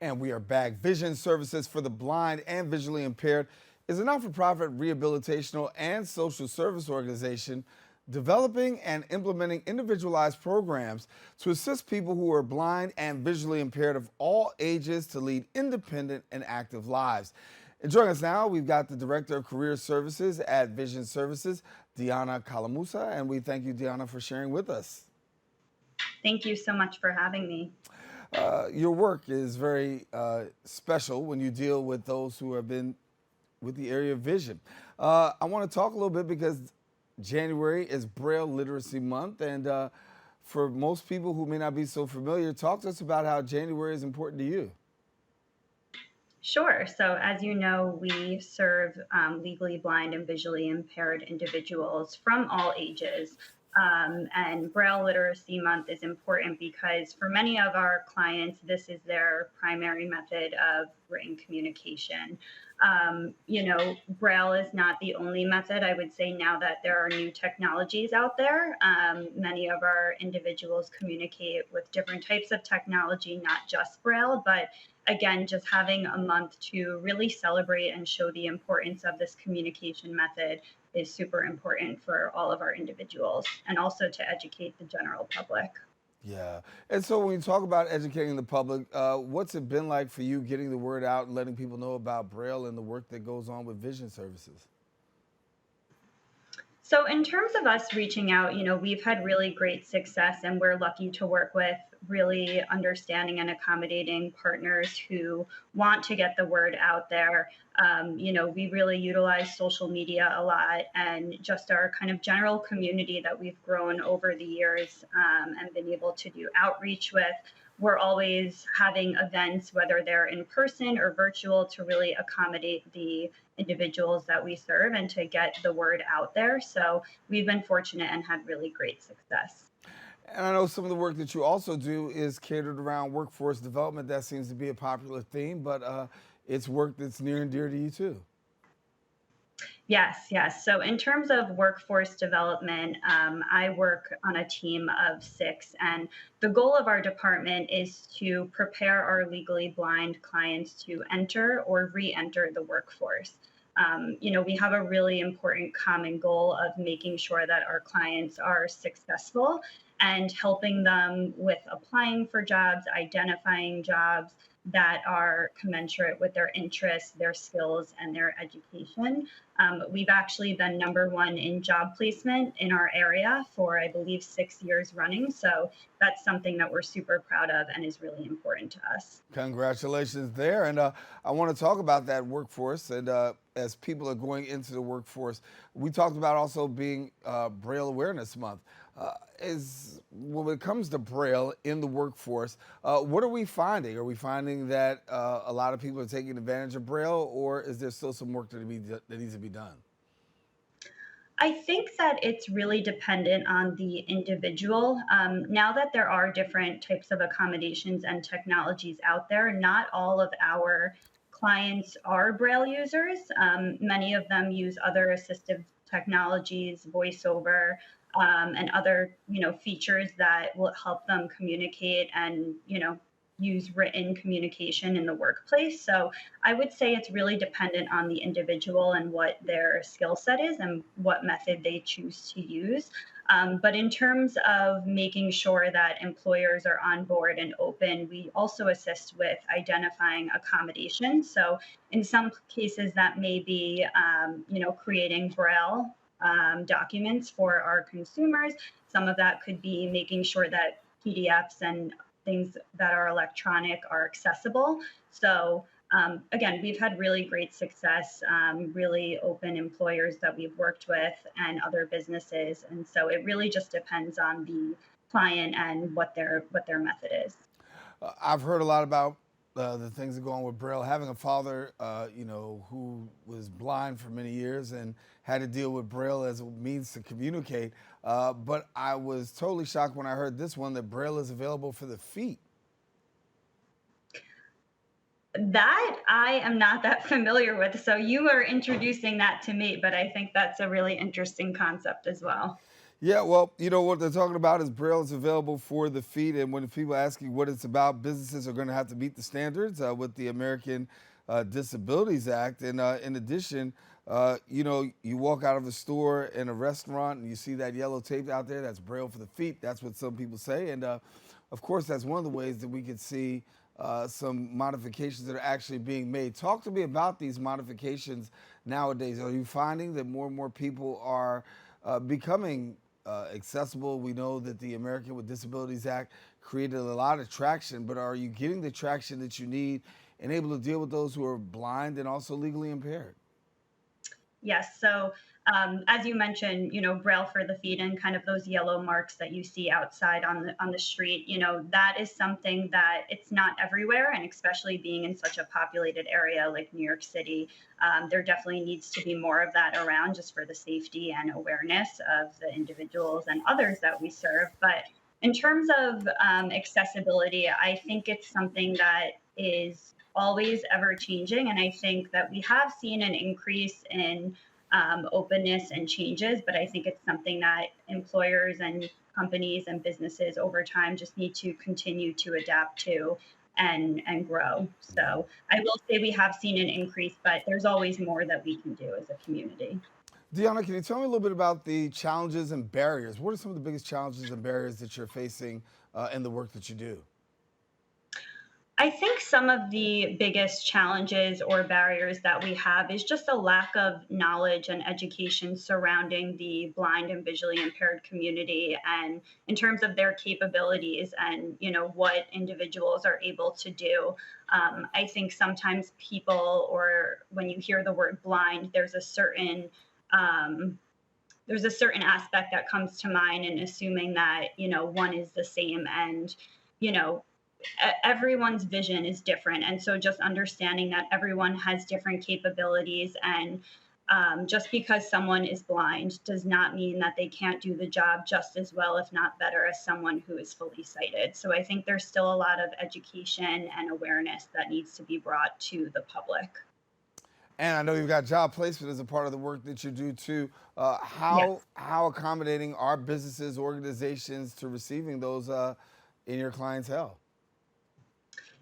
And we are back. Vision Services for the Blind and Visually Impaired is a not-for-profit rehabilitational and social service organization developing and implementing individualized programs to assist people who are blind and visually impaired of all ages to lead independent and active lives. And joining us now, we've got the Director of Career Services at Vision Services, Deanna Calamusa, and we thank you, Deanna, for sharing with us. Thank you so much for having me. Your work is very special when you deal with those who have been with the area of vision. I want to talk a little bit because January is Braille Literacy Month, and for most people who may not be so familiar, talk to us about how January is important to you. Sure. So, as you know, we serve legally blind and visually impaired individuals from all ages. And Braille Literacy Month is important because for many of our clients, this is their primary method of written communication. Braille is not the only method. I would say now that there are new technologies out there, many of our individuals communicate with different types of technology, not just Braille, but again, just having a month to really celebrate and show the importance of this communication method is super important for all of our individuals and also to educate the general public. Yeah. And so when you talk about educating the public, what's it been like for you getting the word out and letting people know about Braille and the work that goes on with vision services? So, in terms of us reaching out, we've had really great success and we're lucky to work with really understanding and accommodating partners who want to get the word out there. We really utilize social media a lot and just our kind of general community that we've grown over the years and been able to do outreach with. We're always having events, whether they're in person or virtual, to really accommodate the individuals that we serve and to get the word out there. So we've been fortunate and had really great success. And I know some of the work that you also do is catered around workforce development. That seems to be a popular theme, but it's work that's near and dear to you too. Yes, yes. So, in terms of workforce development, I work on a team of six, and the goal of our department is to prepare our legally blind clients to enter or re enter the workforce. We have a really important common goal of making sure that our clients are successful and helping them with applying for jobs, identifying jobs that are commensurate with their interests, their skills, and their education. We've actually been number one in job placement in our area for, I believe, 6 years running. So that's something that we're super proud of and is really important to us. Congratulations there. And I want to talk about that workforce. And as people are going into the workforce, we talked about also being Braille Awareness Month. Is when it comes to Braille in the workforce, what are we finding? Are we finding that a lot of people are taking advantage of Braille, or is there still some work that needs to be done? I think that it's really dependent on the individual. Now that there are different types of accommodations and technologies out there, not all of our clients are Braille users. Many of them use other assistive technologies, voiceover, and other features that will help them communicate and use written communication in the workplace. So I would say it's really dependent on the individual and what their skill set is and what method they choose to use. But in terms of making sure that employers are on board and open, we also assist with identifying accommodations. So in some cases, that may be, creating Braille documents for our consumers. Some of that could be making sure that PDFs and things that are electronic are accessible. So again, we've had really great success, really open employers that we've worked with and other businesses. And so it really just depends on the client and what their method is. I've heard a lot about the things that go on with Braille. Having a father, who was blind for many years and had to deal with Braille as a means to communicate. But I was totally shocked when I heard this one that Braille is available for the feet. That I am not that familiar with. So you are introducing that to me, but I think that's a really interesting concept as well. Yeah, well, what they're talking about is Braille is available for the feet, and when people ask you what it's about, businesses are going to have to meet the standards with the American Disabilities Act. And in addition, you walk out of a store in a restaurant and you see that yellow tape out there. That's Braille for the feet. That's what some people say, and of course, that's one of the ways that we could see some modifications that are actually being made. Talk to me about these modifications nowadays. Are you finding that more and more people are becoming accessible? We know that the American with Disabilities Act created a lot of traction, but are you getting the traction that you need and able to deal with those who are blind and also legally impaired? Yes. So, as you mentioned, Braille for the feet and kind of those yellow marks that you see outside on the street, that is something that it's not everywhere, and especially being in such a populated area like New York City, there definitely needs to be more of that around, just for the safety and awareness of the individuals and others that we serve. But in terms of accessibility, I think it's something that is always ever changing. And I think that we have seen an increase in openness and changes, but I think it's something that employers and companies and businesses over time just need to continue to adapt to and grow. So I will say we have seen an increase, but there's always more that we can do as a community. Deanna, can you tell me a little bit about the challenges and barriers? What are some of the biggest challenges and barriers that you're facing in the work that you do? I think some of the biggest challenges or barriers that we have is just a lack of knowledge and education surrounding the blind and visually impaired community, and in terms of their capabilities and what individuals are able to do. I think sometimes people, or when you hear the word blind, um, there's a certain aspect that comes to mind, and assuming that one is the same, and you know everyone's vision is different. And so just understanding that everyone has different capabilities, and just because someone is blind does not mean that they can't do the job just as well, if not better, as someone who is fully sighted. So I think there's still a lot of education and awareness that needs to be brought to the public. And I know you've got job placement as a part of the work that you do too. How Yes. how accommodating are businesses, organizations to receiving those in your clientele?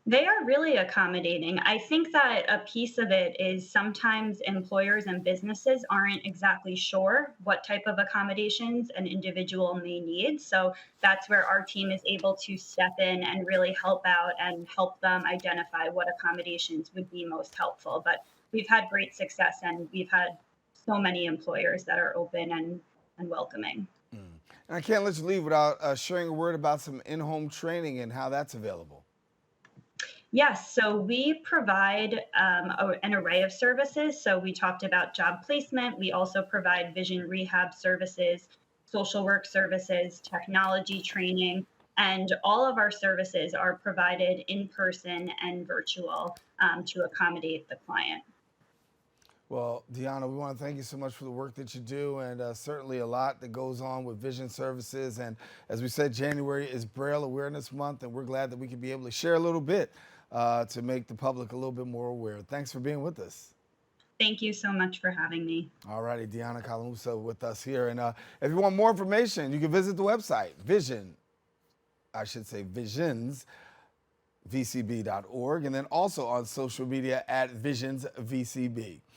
They are really accommodating. I think that a piece of it is sometimes employers and businesses aren't exactly sure what type of accommodations an individual may need. So that's where our team is able to step in and really help out and help them identify what accommodations would be most helpful. But we've had great success, and we've had so many employers that are open and welcoming. Mm. And I can't let you leave without sharing a word about some in-home training and how that's available. Yes, so we provide an array of services. So we talked about job placement. We also provide vision rehab services, social work services, technology training, and all of our services are provided in person and virtual, to accommodate the client. Well, Deanna, we want to thank you so much for the work that you do, and certainly a lot that goes on with Vision Services. And as we said, January is Braille Awareness Month, and we're glad that we can be able to share a little bit to make the public a little bit more aware. Thanks for being with us. Thank you so much for having me. All righty, Deanna Calamusa with us here. And if you want more information, you can visit the website, visionsvcb.org, and then also on social media at visionsvcb.